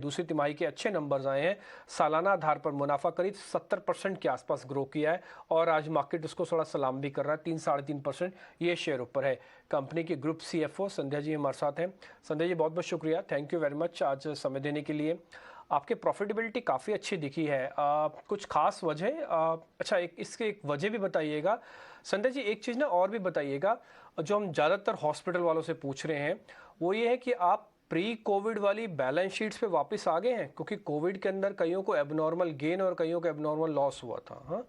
दूसरी तिमाही के अच्छे नंबर्स आए हैं। सालाना आधार पर मुनाफा करीब 70% के आसपास ग्रो किया है और आज मार्केट उसको थोड़ा सलाम भी कर रहा है। 3-3.5% ये शेयर ऊपर है। कंपनी के ग्रुप CFO संध्या जी हमारे साथ हैं। संध्या जी बहुत बहुत शुक्रिया, थैंक यू वेरी मच आज समय देने के लिए। आपके प्रॉफिटेबिलिटी काफ़ी अच्छी दिखी है, कुछ खास वजह? अच्छा, इसके एक वजह भी बताइएगा। संध्या जी एक चीज़ ना और भी बताइएगा, जो हम ज़्यादातर हॉस्पिटल वालों से पूछ रहे हैं वो ये है कि आप प्री कोविड वाली बैलेंस शीट्स पे वापस आ गए हैं, क्योंकि कोविड के अंदर कईयों को एबनॉर्मल गेन और कईयों को एबनॉर्मल लॉस हुआ था। हाँ,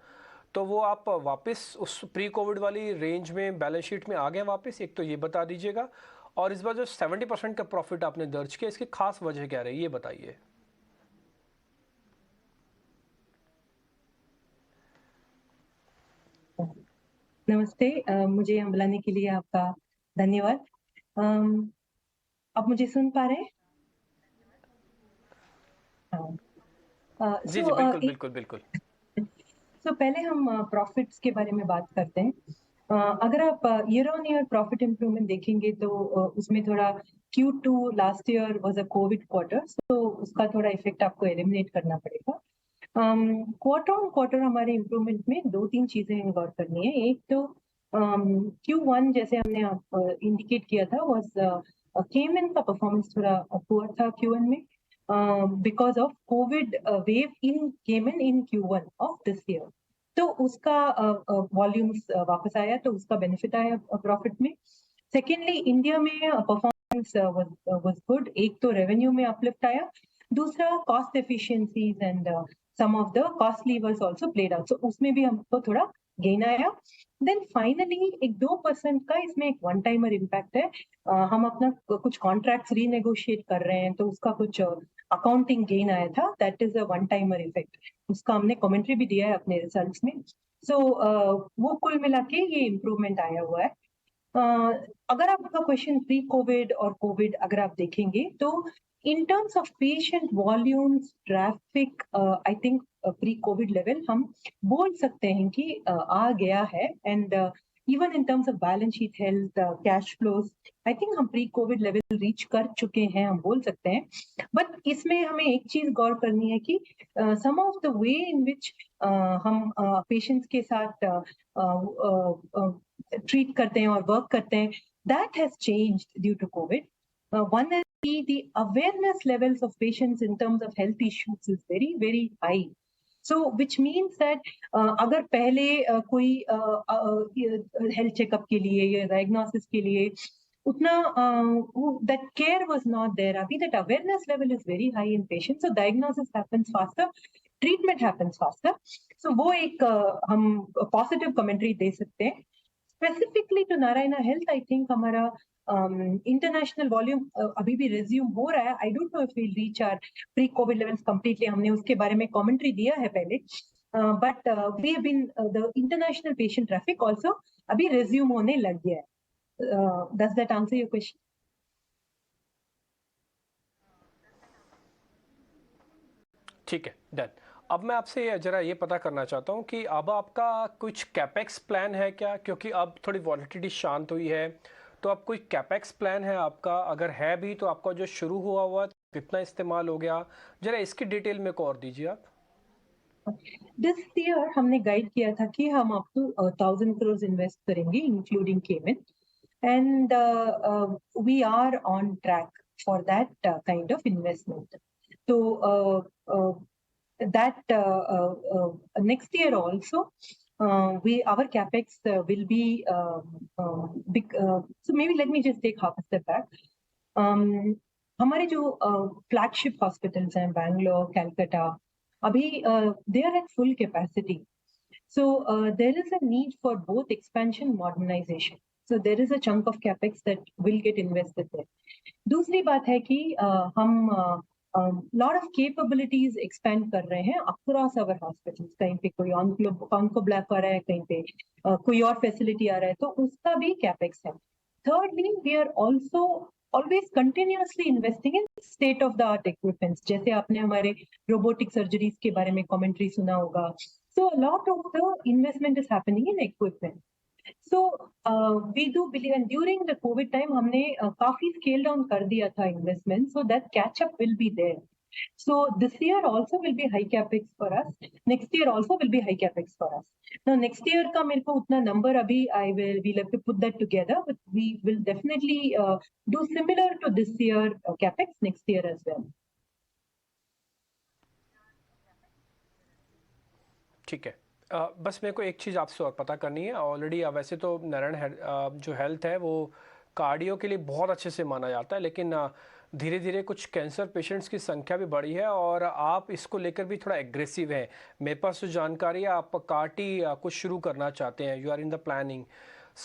तो वो आप वापस उस प्री कोविड वाली रेंज में बैलेंस शीट में आ गए वापस? एक तो ये बता दीजिएगा, और इस बार जो 70% का प्रॉफिट आपने दर्ज किया, इसकी खास वजह क्या रही, ये बताइए। नमस्ते। मुझे यहाँ बुलाने के लिए आपका धन्यवाद। अम, आप मुझे सुन पा रहे हैं? हाँ। जी जी, बिल्कुल बिल्कुल बिल्कुल। पहले हम प्रॉफिट्स के बारे में बात करते हैं। अगर आप year on year profit improvement देखेंगे तो उसमें थोड़ा Q2 last year was a Covid quarter, तो उसका थोड़ा इफेक्ट आपको एलिमिनेट करना पड़ेगा। क्वार्टर ऑन क्वार्टर हमारे इम्प्रूवमेंट में दो तीन चीजें गौर करनी है। एक तो Q1 जैसे हमने इंडिकेट किया था वाज केमन का परफॉर्मेंस थोड़ा पुअर था Q1 में, because of Covid wave in केमन इन Q1 ऑफ दिस ईयर। तो उसका वॉल्यूम्स वापस आया, तो उसका बेनिफिट आया प्रॉफिट में। सेकेंडली, इंडिया में परफॉर्मेंस वाज गुड। एक तो रेवेन्यू में अपलिफ्ट आया, दूसरा cost efficiencies and some of the cost levers also played out, so उसमें भी हमको थोड़ा गेन आया। देन फाइनली एक 2% का इसमें एक वन टाइमर इम्पैक्ट है। हम अपना कुछ कॉन्ट्रैक्ट्स रीनेगोशिएट कर रहे हैं, तो उसका कुछ अकाउंटिंग गेन आया था, that is a one timer effect. उसका हमने कमेंट्री भी दिया है अपने रिजल्ट्स में। सो वो कुल मिला के ये इम्प्रूवमेंट आया हुआ है। अगर आपका क्वेश्चन प्री कोविड और कोविड अगर आप देखेंगे तो in terms of patient volumes, traffic, I think pre Covid level हम बोल सकते हैं कि आ गया है। And even in terms of balance sheet health, cash flows, I think हम प्री कोविड लेवल रीच कर चुके हैं, हम बोल सकते हैं। बट इसमें हमें एक चीज गौर करनी है कि सम ऑफ द वे इन विच हम पेशेंट्स के साथ ट्रीट करते हैं और वर्क करते हैं, that has changed due to COVID. One is the awareness levels of patients in terms of health issues is very, very high. So, which means that अगर पहले कोई हेल्थ चेकअप के लिए या डायग्नोसिस के लिए उतना that care was not there, अभी that awareness level is very high in patients, so diagnosis happens faster, treatment happens faster. So वो एक हम पॉजिटिव कमेंट्री दे सकते हैं। Specifically to Narayana health, I think हमारा इंटरनेशनल वॉल्यूम अभी भी रिज्यूम हो रहा है। I don't know if we'll reach our pre COVID levels completely, हमने उसके बारे में कमेंट्री दिया है पहले, but we have been the international patient traffic also अभी रिज्यूम होने लग गया है। Does that answer your question? ठीक है, डन। अब मैं आपसे जरा ये पता करना चाहता हूँ कि अब आपका कुछ कैपेक्स प्लान है क्या, क्योंकि अब थोड़ी वॉलिटिलिटी शांत हुई है, तो अब कोई कैपेक्स प्लान है आपका? अगर है भी तो आपका जो शुरू हुआ हुआ कितना इस्तेमाल हो गया, जरा इसकी डिटेल में को और दीजिए आप। दिस ईयर हमने गाइड किया था कि हम अप टू 1000 करोड़ इन्वेस्ट करेंगे इंक्लूडिंग केमन, and we are on track for that kind of investment. So that next year also, we our capex will be big. So maybe let me just take half a step back. हमारे जो flagship hospitals हैं बैंगलोर, कैलकाटा, अभी they are at full capacity. So there is a need for both expansion, modernization. So there is a chunk of capex that will get invested there. दूसरी बात है कि हम lot of capabilities expand कर रहे हैं across our hospitals. कहीं पे कोई onco block आ रहा है, कहीं पे कोई और facility आ रहा है, तो उसका भी capex है. Thirdly, we are also always continuously investing in state of the art equipments. जैसे आपने हमारे robotic surgeries के बारे में commentary सुना होगा. So a lot of the investment is happening in equipment. So we do believe, and during the COVID time हमने काफी scale down कर दिया था investment, so that catch up will be there. So this year also will be high capex for us. Next year also will be high capex for us. Now next year का मेरे को उतना number अभी we'll have to put that together, but we will definitely do similar to this year capex next year as well. ठीक है। बस मेरे को एक चीज़ आपसे और पता करनी है। ऑलरेडी वैसे तो नारायण जो हेल्थ है वो कार्डियो के लिए बहुत अच्छे से माना जाता है, लेकिन धीरे धीरे कुछ कैंसर पेशेंट्स की संख्या भी बढ़ी है और आप इसको लेकर भी थोड़ा एग्रेसिव हैं। मेरे पास जो जानकारी है, आप कार्टी कुछ शुरू करना चाहते हैं, you are in the planning.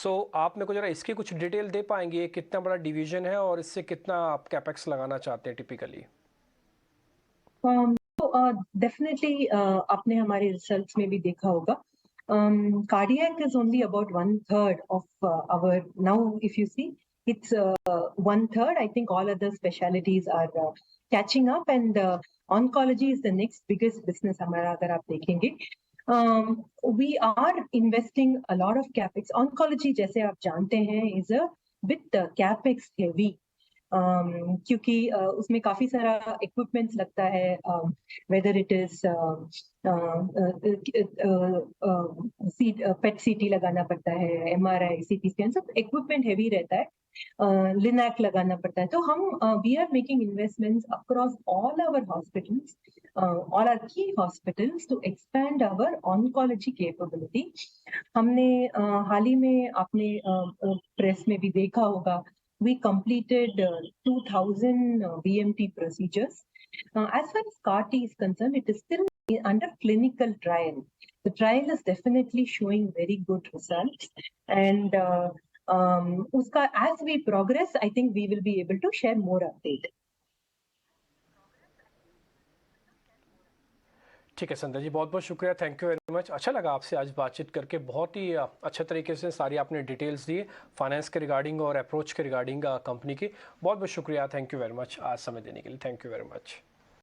So आप मेरे को जरा इसकी कुछ डिटेल दे पाएंगे, ये कितना बड़ा डिवीजन है और इससे कितना आप कैपेक्स लगाना चाहते हैं टिपिकली? Definitely आपने हमारे रिसर्च में भी देखा होगा, cardiac is only about 1/3 of our now. If you see, it's 1/3. I think all other specialties are catching up, and oncology is the next biggest business हमारा अगर आप देखेंगे. We are investing a lot of capex. Oncology जैसे आप जानते हैं is a bit capex heavy. क्योंकि उसमें काफी सारा इक्विपमेंट्स लगता है, वेदर इट इज पेट सीटी लगाना पड़ता है, MRI, CT स्कैन, सब इक्विपमेंट हेवी रहता है, लिनैक लगाना पड़ता है. तो हम we are making investments across all our hospitals, all our की hospitals to expand our oncology capability. हमने हाल ही में आपने प्रेस में भी देखा होगा, we completed 2000 BMT procedures. As far as CAR-T is concerned, it is still under clinical trial. The trial is definitely showing very good results, and as we progress, I think we will be able to share more update. ठीक है संध्या जी, बहुत बहुत शुक्रिया, thank you very much. अच्छा लगा आपसे आज बातचीत करके, बहुत ही अच्छे तरीके से सारी आपने डिटेल्स दी फाइनेंस के रिगार्डिंग और अप्रोच के रिगार्डिंग कंपनी की। बहुत बहुत शुक्रिया, थैंक यू वेरी मच आज समय देने के लिए, थैंक यू वेरी मच।